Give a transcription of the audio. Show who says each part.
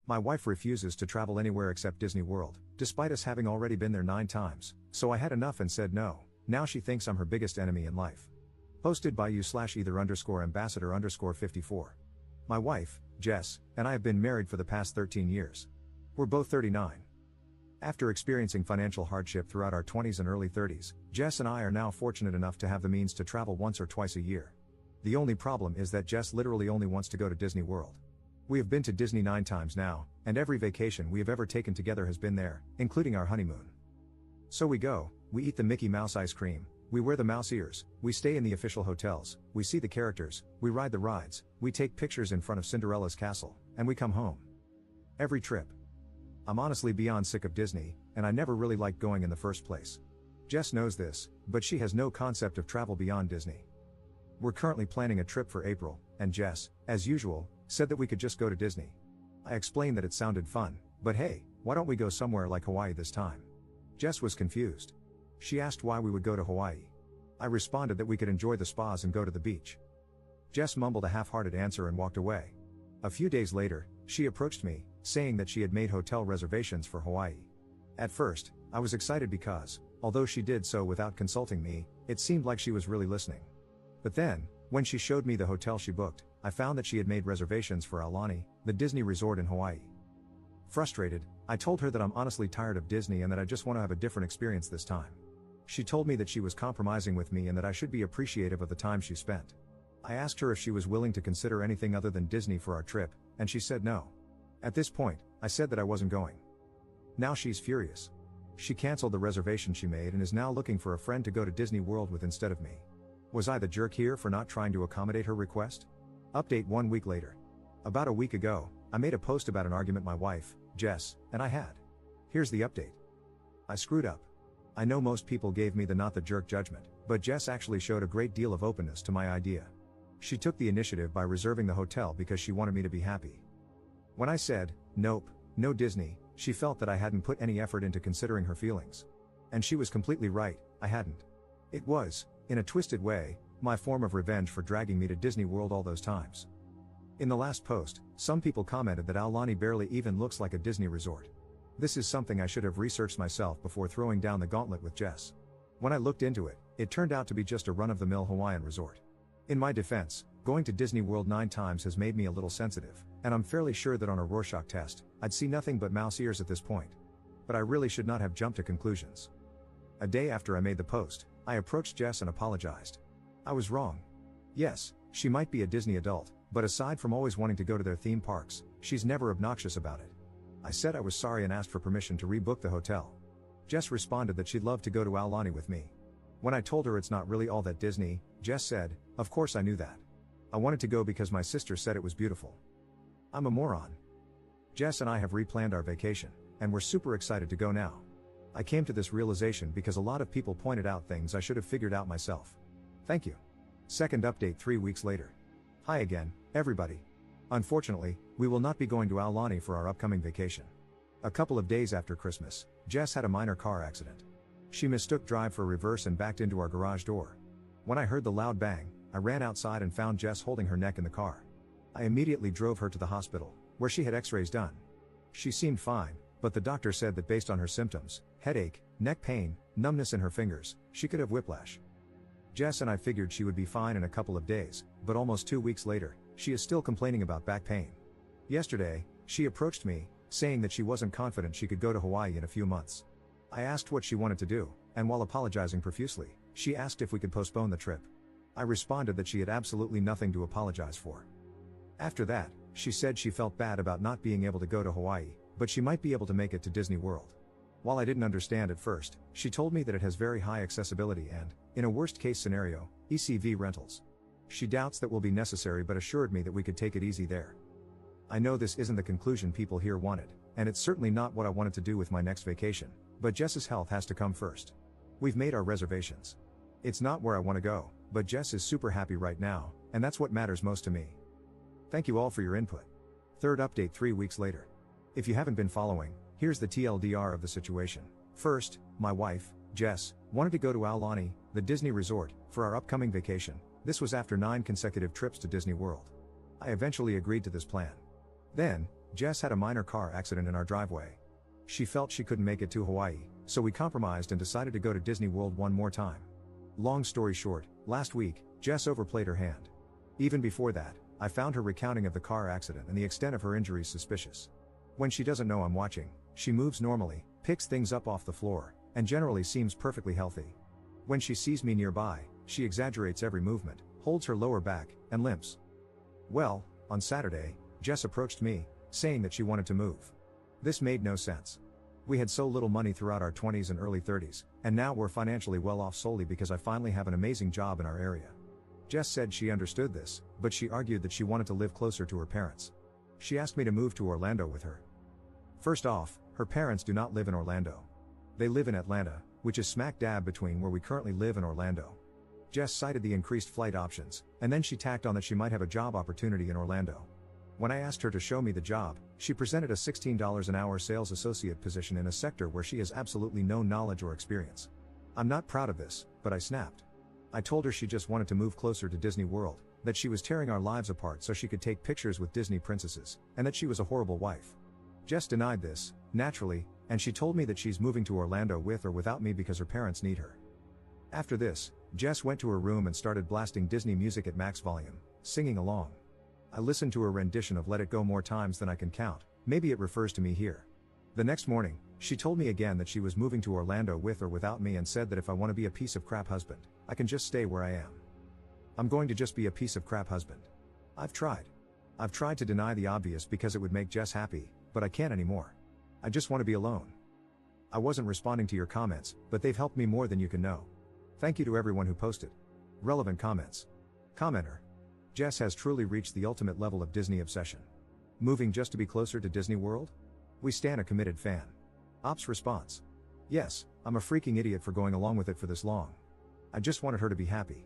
Speaker 1: My wife refuses to travel anywhere except Disney World, despite us having already been there 9 times, so I had enough and said no. Now she thinks I'm her biggest enemy in life. Posted by you/either_ambassador_54. My wife, Jess, and I have been married for the past 13 years. We're both 39. After experiencing financial hardship throughout our 20s and early 30s, Jess and I are now fortunate enough to have the means to travel once or twice a year. The only problem is that Jess literally only wants to go to Disney World. We have been to Disney 9 times now, and every vacation we have ever taken together has been there, including our honeymoon. So we go, we eat the Mickey Mouse ice cream, we wear the mouse ears, we stay in the official hotels, we see the characters, we ride the rides, we take pictures in front of Cinderella's castle, and we come home. Every trip. I'm honestly beyond sick of Disney, and I never really liked going in the first place. Jess knows this, but she has no concept of travel beyond Disney. We're currently planning a trip for April, and Jess, as usual, said that we could just go to Disney. I explained that it sounded fun, but hey, why don't we go somewhere like Hawaii this time? Jess was confused. She asked why we would go to Hawaii. I responded that we could enjoy the spas and go to the beach. Jess mumbled a half-hearted answer and walked away. A few days later, she approached me, saying that she had made hotel reservations for Hawaii. At first, I was excited because, although she did so without consulting me, it seemed like she was really listening. But then, when she showed me the hotel she booked, I found that she had made reservations for Aulani, the Disney resort in Hawaii. Frustrated, I told her that I'm honestly tired of Disney and that I just want to have a different experience this time. She told me that she was compromising with me and that I should be appreciative of the time she spent. I asked her if she was willing to consider anything other than Disney for our trip, and she said no. At this point, I said that I wasn't going. Now she's furious. She canceled the reservation she made and is now looking for a friend to go to Disney World with instead of me. Was I the jerk here for not trying to accommodate her request? Update 1 week later. About a week ago, I made a post about an argument my wife, Jess, and I had. Here's the update. I screwed up. I know most people gave me the not the jerk judgment, but Jess actually showed a great deal of openness to my idea. She took the initiative by reserving the hotel because she wanted me to be happy. When I said, nope, no Disney, she felt that I hadn't put any effort into considering her feelings. And she was completely right, I hadn't. It was, in a twisted way, my form of revenge for dragging me to Disney World all those times. In the last post, some people commented that Aulani barely even looks like a Disney resort. This is something I should have researched myself before throwing down the gauntlet with Jess. When I looked into it, it turned out to be just a run-of-the-mill Hawaiian resort. In my defense, going to Disney World 9 times has made me a little sensitive, and I'm fairly sure that on a Rorschach test, I'd see nothing but mouse ears at this point. But I really should not have jumped to conclusions. A day after I made the post, I approached Jess and apologized. I was wrong. Yes, she might be a Disney adult, but aside from always wanting to go to their theme parks, she's never obnoxious about it. I said I was sorry and asked for permission to rebook the hotel. Jess responded that she'd love to go to Aulani with me. When I told her it's not really all that Disney, Jess said, of course I knew that. I wanted to go because my sister said it was beautiful. I'm a moron. Jess and I have replanned our vacation, and we're super excited to go now. I came to this realization because a lot of people pointed out things I should have figured out myself. Thank you. Second update 3 weeks later. Hi again, everybody. Unfortunately, we will not be going to Aulani for our upcoming vacation. A couple of days after Christmas, Jess had a minor car accident. She mistook drive for reverse and backed into our garage door. When I heard the loud bang, I ran outside and found Jess holding her neck in the car. I immediately drove her to the hospital, where she had x-rays done. She seemed fine, but the doctor said that based on her symptoms, headache, neck pain, numbness in her fingers, she could have whiplash. Jess and I figured she would be fine in a couple of days, but almost 2 weeks later, she is still complaining about back pain. Yesterday, she approached me, saying that she wasn't confident she could go to Hawaii in a few months. I asked what she wanted to do, and while apologizing profusely, she asked if we could postpone the trip. I responded that she had absolutely nothing to apologize for. After that, she said she felt bad about not being able to go to Hawaii, but she might be able to make it to Disney World. While I didn't understand at first, she told me that it has very high accessibility and, in a worst-case scenario, ECV rentals. She doubts that will be necessary but assured me that we could take it easy there. I know this isn't the conclusion people here wanted, and it's certainly not what I wanted to do with my next vacation, but Jess's health has to come first. We've made our reservations. It's not where I want to go, but Jess is super happy right now, and that's what matters most to me. Thank you all for your input. Third update 3 weeks later. If you haven't been following, here's the TLDR of the situation. First, my wife, Jess, wanted to go to Aulani, the Disney resort, for our upcoming vacation. This was after 9 consecutive trips to Disney World. I eventually agreed to this plan. Then, Jess had a minor car accident in our driveway. She felt she couldn't make it to Hawaii, so we compromised and decided to go to Disney World one more time. Long story short, last week, Jess overplayed her hand. Even before that, I found her recounting of the car accident and the extent of her injuries suspicious. When she doesn't know I'm watching, she moves normally, picks things up off the floor, and generally seems perfectly healthy. When she sees me nearby, she exaggerates every movement, holds her lower back, and limps. Well, on Saturday, Jess approached me, saying that she wanted to move. This made no sense. We had so little money throughout our 20s and early 30s, and now we're financially well off solely because I finally have an amazing job in our area. Jess said she understood this, but she argued that she wanted to live closer to her parents. She asked me to move to Orlando with her. First off, her parents do not live in Orlando. They live in Atlanta, which is smack dab between where we currently live and Orlando. Jess cited the increased flight options, and then she tacked on that she might have a job opportunity in Orlando. When I asked her to show me the job, she presented a $16 an hour sales associate position in a sector where she has absolutely no knowledge or experience. I'm not proud of this, but I snapped. I told her she just wanted to move closer to Disney World, that she was tearing our lives apart so she could take pictures with Disney princesses, and that she was a horrible wife. Jess denied this, naturally, and she told me that she's moving to Orlando with or without me because her parents need her. After this, Jess went to her room and started blasting Disney music at max volume, singing along. I listened to her rendition of Let It Go more times than I can count, maybe it refers to me here. The next morning, she told me again that she was moving to Orlando with or without me and said that if I want to be a piece of crap husband, I can just stay where I am. I'm going to just be a piece of crap husband. I've tried to deny the obvious because it would make Jess happy, but I can't anymore. I just want to be alone. I wasn't responding to your comments, but they've helped me more than you can know. Thank you to everyone who posted relevant comments. Commenter: Jess has truly reached the ultimate level of Disney obsession. Moving just to be closer to Disney World? We stan a committed fan. Ops response: yes, I'm a freaking idiot for going along with it for this long. I just wanted her to be happy.